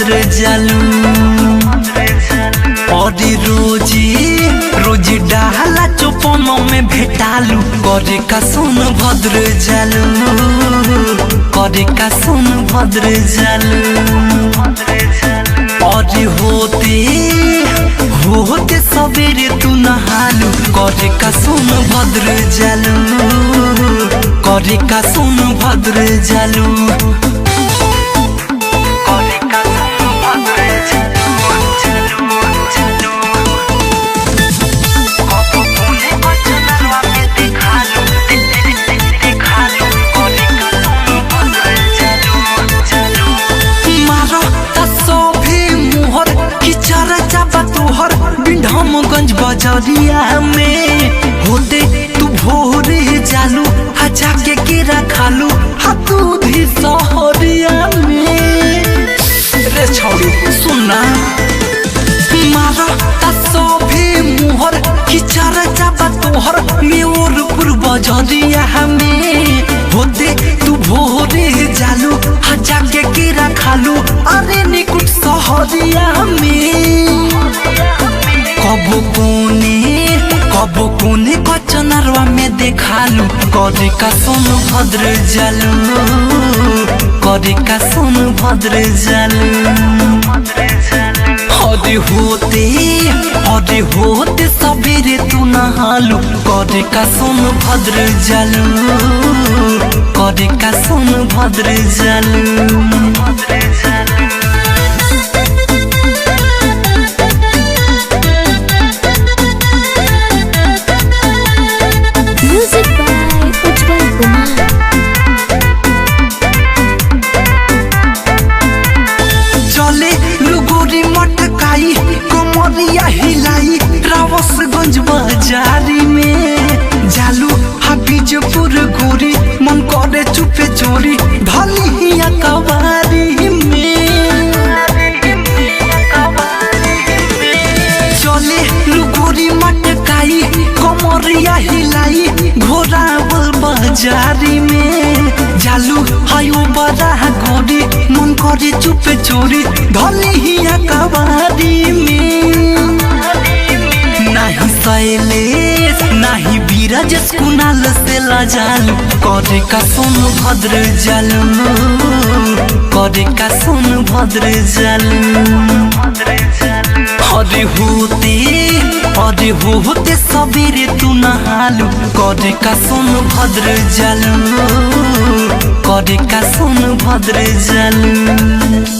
भद्र जालू और रोजी डाला चौपनों में भेटालू करे का सुन भद्र जालू करे का सुन भद्र जालू और होते सवेरे तू नहालू करे का सुन भद्र जालू करे का सुन भद्र जालू बिंढमगंज बजरिया में होते तू भोरे जालू हजा के केरा खालू हाथू भी सहरिया में रे छौड़ी सुना मारा तसोभे मुहर किचर जाबा तोहर मेओरपुर बजरिया में होते तू भोरे जालू हजा के केरा खालू अरे निकुट सहरिया में कबो कोने कचनरवा में देखालू करे का सुन भद्र जालू करे का सुन भद्र जालू अरे होते सवेरे तू नहालू करे का सुन भद्र जालू करे का सुन भद्र जालू हिलाई रावसगंज बाजारी में जालू हबीजपुर गोरी मन करे चुपे चोरी ढलिया कवारी में चले लुगोरी मटकाई कमरिया हिलाई घोरावल बाजारी में जालू हायो बड़ा गोरी मन करे चुपे चोरी ढलिया कवारी में नहीं शैलेश नहीं बीरज कुनाल से लाजालू करे का सुन भद्र जालू करे का सुन भद्र जालू अरे होते सवेरे तू नहालू करे का सुन भद्र जालू करे का सुन भद्र जालू।